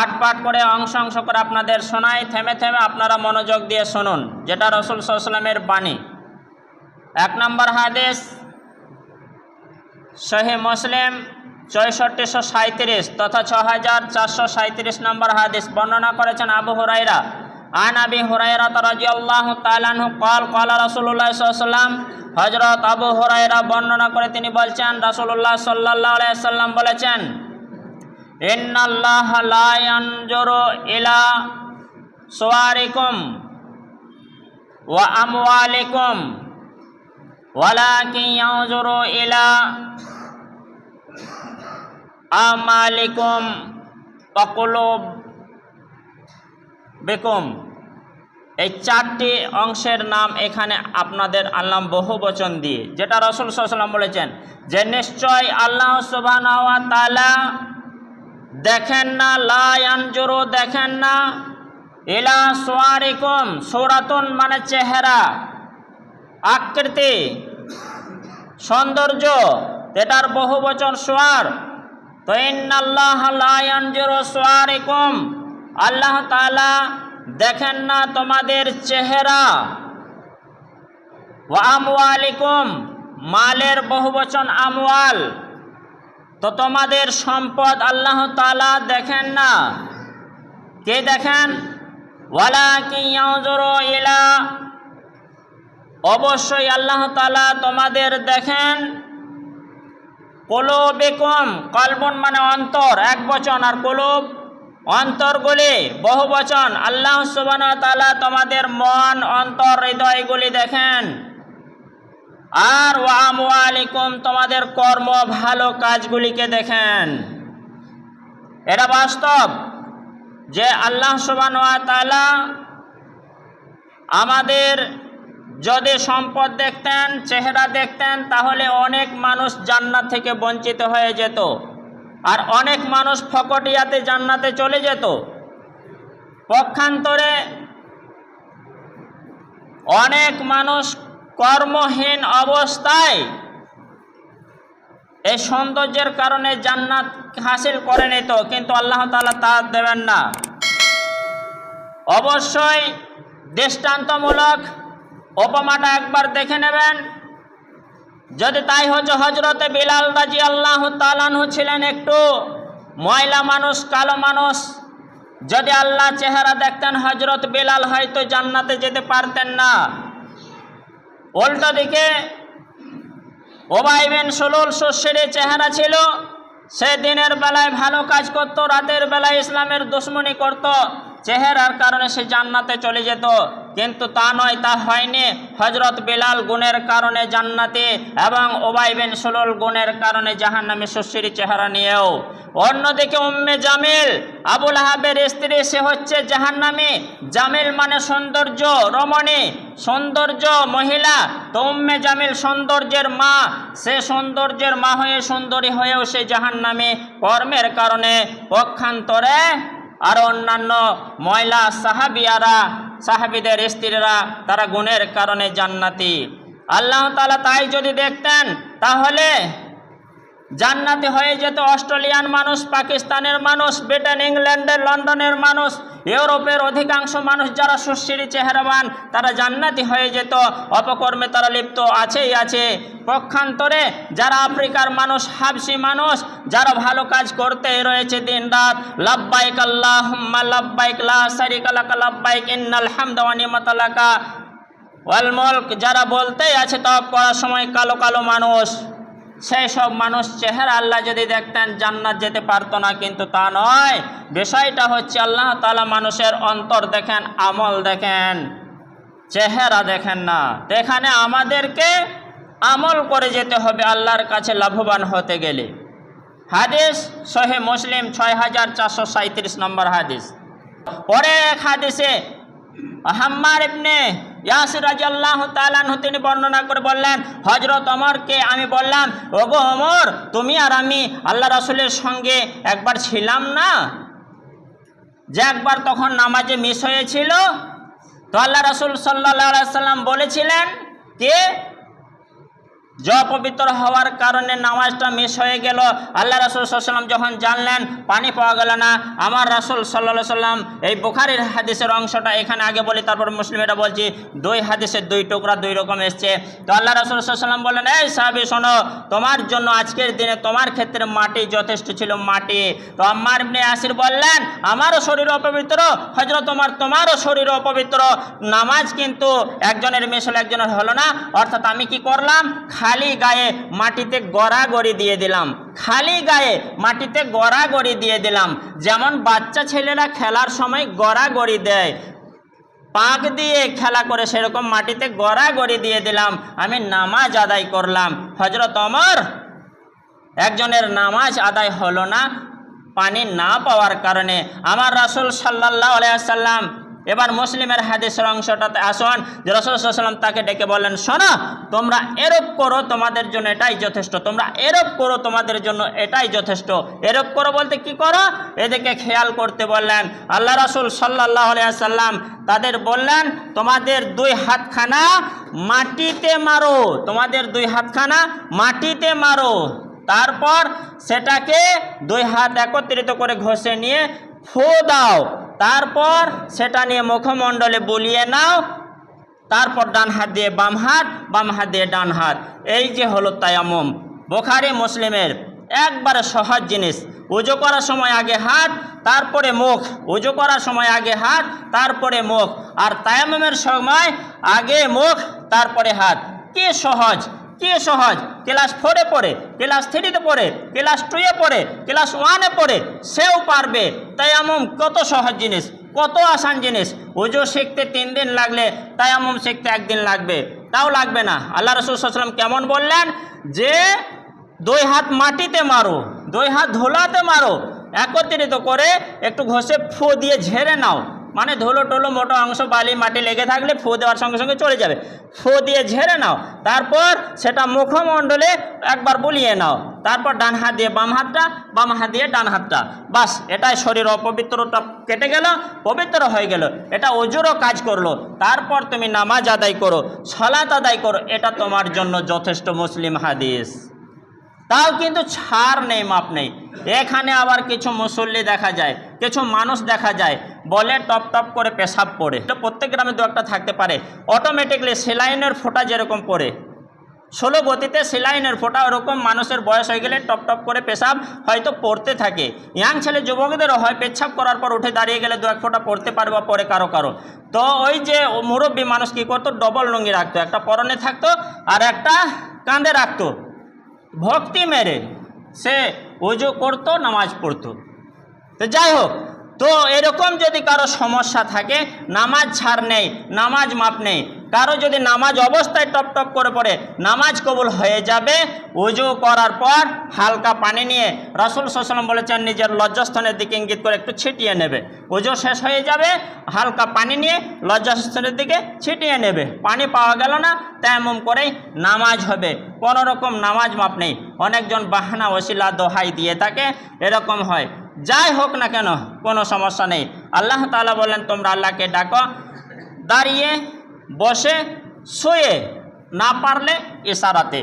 পাঠ পাঠ করে অংশ অংশ করে আপনাদের শোনাই, থেমে থেমে আপনারা মনোযোগ দিয়ে শুনুন, যেটা রাসূল সাল্লাল্লাহু আলাইহি ওয়াসাল্লামের বাণী। 1 নম্বর হাদিস, সহিহ মুসলিম 6437 তথা 6437 নম্বর হাদিস। বর্ণনা করেছেন আবু হুরায়রা। আন আবি হুরায়রা রাদিয়াল্লাহু তাআলা আনহু قال قال রাসূলুল্লাহ সাল্লাল্লাহু আলাইহি ওয়াসাল্লাম, হযরত আবু হুরায়রা বর্ণনা করে তিনি বলছেন, রাসূলুল্লাহ সাল্লাল্লাহু আলাইহি ওয়াসাল্লাম বলেছেন, ইন্নাল্লাহা লা ইয়ানজুরু ইলা সুওয়ারিকুম ওয়া আমওয়ালিকুম ওয়ালাকিন ইয়ানজুরু ইলা আমালিকুম ওয়া কুলুবিকুম। এই 4টি অংশের নাম এখানে আপনাদের আল্লাহ বহু বচন দিয়ে, যেটা রাসূল সাল্লাল্লাহু আলাইহি ওয়াসাল্লাম বলেছেন যে নিশ্চয় আল্লাহ সুবহানাহু ওয়া তাআলা দেখেন না, লা ইয়ানজুরু দেখেন না, ইলা সুওয়ারিকুম, সূরাতুন মানে চেহারা, আকৃতি, সৌন্দর্য, এটার বহু বচন সুয়ার। তো ইন্নাল্লাহা লা ইয়ানজুরু সুওয়ারিকুম, আল্লাহ তাআলা দেখেন না তোমাদের চেহারা, ওয়া আমওয়ালিকুম, মালের বহু বচন আমওয়াল, তো তোমাদের সম্পদ আল্লাহ তাআলা দেখেন না। কে দেখেন? ওয়ালাকিন ইয়ানজুরু ইলা, অবশ্যই আল্লাহ তাআলা তোমাদের দেখেন কুলুবিকুম, কলবুন মানে অন্তর এক বচন, আর কুলুব অন্তরগুলি বহু বচন। আল্লাহ সুবহানাহু ওয়া তাআলা তোমাদের মন, অন্তর, হৃদয়গুলি দেখেন। আর ওয়া আমওয়ালিকুম, তোমাদের কর্ম, ভালো কাজগুলিকে দেখেন। এটা বাস্তব যে আল্লাহ সুবহানাহু ওয়া তাআলা আমাদের যদি সম্পদ দেখতেন, চেহারা দেখতেন, তাহলে অনেক মানুষ জান্নাত থেকে বঞ্চিত হয়ে যেত, আর অনেক মানুষ ফকটিয়াতে জান্নাতে চলে যেত। পক্ষান্তরে অনেক মানুষ কর্মহীন অবস্থায় এই সৌন্দর্যের কারণে জান্নাত হাসিল করে নিত, কিন্তু আল্লাহ তাআলা তা দেবেন না। অবশ্যই দৃষ্টান্তমূলক উপমাটা একবার দেখে নেবেন। যদি তাই হচ্ছে, হযরতে বিলাল রাদিয়াল্লাহু তাআলা আনহু ছিলেন একটু ময়লা মানুষ, কালো মানুষ। যদি আল্লাহ চেহারা দেখতেন, হযরত বিলাল হয়তো জান্নাতে যেতে পারতেন না। উল্টো দিকে উবাই বিন সুলুল সুশ্রী চেহারা ছিল, সে দিনের বেলায় ভালো কাজ করত, রাতের বেলায় ইসলামের দুশমনি করত, চেহারার কারণে সে জান্নাতে চলে যেত। কিন্তু তা নয়, তা হয়নি। হযরত বিলাল গুণের কারণে জান্নাতে, এবং উবাই বিন সুলুল গুণের কারণে জাহান্নামে, সুশ্রী চেহারা নিয়েও। অন্যদিকে উম্মে জামিল, আবু লাহাবের স্ত্রী, সে হচ্ছে জাহান্নামী। জামিল মানে সৌন্দর্য, রমণী, সৌন্দর্য মহিলা। তো উম্মে জামিল সৌন্দর্যের মা, সে সৌন্দর্যের মা হয়ে সুন্দরী হয়েও সে জাহান্নামী কর্মের কারণে। পক্ষান্তরে আর অন্যান্য মহিলা সাহাবিয়ারা, সাহাবিদের স্ত্রীরা, তারা গুণের কারণে জান্নাতি। আল্লাহ তাআলা তাই যদি দেখতেন, তাহলে জান্নাতি হয়ে যেত অস্ট্রেলিয়ান মানুষ, পাকিস্তানের মানুষ, ব্রিটেন, ইংল্যান্ডের, লন্ডনের মানুষ, ইউরোপের অধিকাংশ মানুষ যারা সুশ্রী চেহারাবান, তারা জান্নাতি হয়ে যেত। অপকর্মে তারা লিপ্ত আছেই আছে। পক্ষান্তরে যারা আফ্রিকার মানুষ, হাবশি মানুষ, যারা ভালো কাজ করতে রয়েছে দিন রাত, লাব্বাইক আল্লাহুম্মা লাব্বাইক লা শারীকা লাকা লাব্বাইক ইন্নাল হামদা ওয়া নি'মাতা লাকা ওয়াল মুলক, যারা বলতেই আছে তওয়াব করার সময় কালো কালো মানুষ, সেই সব মানুষ চেহারা আল্লাহ যদি দেখতেন জান্নাত যেতে পারতো না। কিন্তু তা নয়, বিষয়টা হচ্ছে আল্লাহ তাআলা মানুষের অন্তর দেখেন, আমল দেখেন, চেহারা দেখেন না। তো এখানে আমাদেরকে আমল করে যেতে হবে আল্লাহর কাছে লাভবান হতে গেলে। হাদিস সহিহ মুসলিম 6437 নম্বর হাদিস। পরে এক হাদিসে আম্মার ইবনে ইয়াসির রাদিয়াল্লাহু তাআলা আনহু তিনি বর্ণনা করে বললেন, হযরত ওমরকে আমি বললাম, ওগো ওমর, তুমি আর আমি আল্লাহ রাসূলের সঙ্গে একবার ছিলাম না, যে একবার তখন নামাজে মিস হয়েছিল? তো আল্লাহ রাসূল সাল্লাল্লাহু আলাইহি সাল্লাম বলেছিলেন, কে? যে অপবিত্র হওয়ার কারণে নামাজটা মিস হয়ে গেল। আল্লাহ রাসূল সাল্লাল্লাহু আলাইহি ওয়াসাল্লাম যখন জানলেন পানি পাওয়া গেল না, আমার রাসূল সাল্লাল্লাহু আলাইহি ওয়াসাল্লাম এই বুখারীর হাদিসের অংশটা এখানে আগে বলি, তারপর মুসলিম এটা বলছি, দুই হাদিসের দুই টুকরা দুই রকম এসছে। তো আল্লাহ রাসূল সাল্লাল্লাহু আলাইহি ওয়াসাল্লাম বললেন, এই সাহাবী শোনো, তোমার জন্য আজকের দিনে তোমার ক্ষেত্রে মাটি যথেষ্ট ছিল, মাটি। তো আম্মার ইবনে ইয়াসির বললেন, আমারও শরীর অপবিত্র, হযরত ওমর তোমারও শরীর অপবিত্র, নামাজ কিন্তু একজনের মিস হলো একজনের হলো না, অর্থাৎ আমি কি করলাম, খালি গায়ে মাটিতে গড়াগড়ি দিয়ে দিলাম, খালি গায়ে মাটিতে গড়াগড়ি দিয়ে দিলাম। যেমন বাচ্চা ছেলেরা খেলার সময় গড়াগড়ি দেয়, পাক দিয়ে খেলা করে, সেরকম মাটিতে গড়াগড়ি দিয়ে দিলাম, আমি নামাজ আদায় করলাম। হযরত ওমর একজনের নামাজ আদায় হলো না পানি না পাওয়ার কারণে। আমার রাসূল সাল্লাল্লাহু আলাইহি ওয়াসাল্লাম, এবার মুসলিমের হাদিসের অংশটাতে আসুন, যে রাসূল সাল্লাল্লাহু আলাইহি ওয়াসাল্লাম তাকে ডেকে বললেন, শোনো, তোমরা এরূপ করো, তোমাদের জন্য এটাই যথেষ্ট, তোমরা এরূপ করো, তোমাদের জন্য এটাই যথেষ্ট। এরূপ করো বলতে কি করো, এদিকে খেয়াল করতে বললেন। আল্লাহ রাসূল সাল্লাল্লাহু আলাইহি ওয়াসাল্লাম তাদের বললেন, তোমাদের দুই হাতখানা মাটিতে মারো, তোমাদের দুই হাতখানা মাটিতে মারো, তারপর সেটাকে দুই হাত একত্রিত করে ঘষে নিয়ে ফু দাও, তারপর সেটা নিয়ে মুখমণ্ডলে বুলিয়ে নাও, তারপর ডান হাত দিয়ে বাম হাত, বাম হাত দিয়ে ডান হাত। এই যে হলো তায়াম্মুম, বুখারী মুসলিমের একবারে সহজ জিনিস। ওযু করার সময় আগে হাত, তারপরে মুখ, ওযু করার সময় আগে হাত, তারপরে মুখ, আর তায়াম্মুমের সময় আগে মুখ, তারপরে হাত। কি সহজ, কি সহজ! ক্লাস 4-এ পড়ে, ক্লাস 3-তে পড়ে, ক্লাস 2-এ পড়ে, ক্লাস 1-এ পড়ে, সেও পারবে। তায়াম্মুম কত সহজ জিনিস, কত আসান জিনিস। ওযু শিখতে 3 দিন লাগলে তায়াম্মুম শিখতে 1 দিন লাগবে, তাও লাগবে না। আল্লাহ রাসূল সাল্লাল্লাহু আলাইহি ওয়াসাল্লাম কেমন বললেন, যে দুই হাত মাটিতে মারো, দুই হাত ধুলাতে মারো, একত্রিত করে একটু ঘষে ফু দিয়ে ঝেড়ে নাও, মানে ধুলো টুলো মোটা অংশ বালি মাটি লেগে থাকলে ফু দেওয়ার সঙ্গে সঙ্গে চলে যাবে, ফু দিয়ে ঝেড়ে নাও, তারপর সেটা মুখমণ্ডলে একবার বুলিয়ে নাও, তারপর ডান হাত দিয়ে বাম হাতটা, বাম হাত দিয়ে ডান হাতটা, বাস, এটাই শরীর অপবিত্রতা কেটে গেল, পবিত্র হয়ে গেল, এটা ওযুরও কাজ করলো। তারপর তুমি নামাজ আদায় করো, সালাত আদায় করো, এটা তোমার জন্য যথেষ্ট। মুসলিম হাদিস। তাও কিন্তু ছাড় নেই, মাপ নেই। এখানে আবার কিছু মুসল্লি দেখা যায়, কিছু মানুষ দেখা যায়, বলে টপ টপ করে পেশাব পড়ে। এটা প্রত্যেক গ্রামে দু একটা থাকতে পারে। অটোমেটিকলি সেলাইনের ফোঁটা যেরকম পড়ে, 16 গতিতে সেলাইনের ফোঁটা, ওরকম মানুষের বয়স হয়ে গেলে টপ টপ করে পেশাব হয়তো পড়তে থাকে। ইয়াং ছেলে যুবকদেরও হয়, পেচ্ছাপ করার পর উঠে দাঁড়িয়ে গেলে দু এক ফোঁটা পড়তে পারে বা পরে কারো কারো। তো ওই যে মুরব্বী মানুষ কী করতো, ডবল লুঙ্গি রাখতো, একটা পরনে থাকতো আর একটা কাঁধে রাখতো, ভক্তি মেরে সে ওযু করতো, নামাজ পড়তো। তো যাই হোক, তো এরকম যদি কারো সমস্যা থাকে, নামাজ ছাড় নেই, নামাজ মাপ নেই। কারো যদি নামাজ অবস্থায় টপ টপ করে পড়ে, নামাজ কবুল হয়ে যাবে। ওযু করার পর হালকা পানি নিয়ে, রাসূল সাল্লাল্লাহু আলাইহি ওয়াসাল্লাম বলেছেন, নিজের লজ্জাস্থানের দিকে ইঙ্গিত করে একটু ছিটিয়ে নেবে। ওযু শেষ হয়ে যাবে, হালকা পানি নিয়ে লজ্জাস্থানের দিকে ছিটিয়ে নেবে। পানি পাওয়া গেল না, তায়াম্মুম করেই নামাজ হবে, কোনো রকম নামাজ মাপ নেই। অনেকজন বাহানা ওসিলা দোহাই দিয়ে থাকে, এরকম হয়। যাই হোক না কেন, কোনো সমস্যা নেই। আল্লাহ তাআলা বলেন, তোমরা আল্লাহকে ডাকো দাঁড়িয়ে, বসে, শুয়ে, না পারলে ইশারাতে।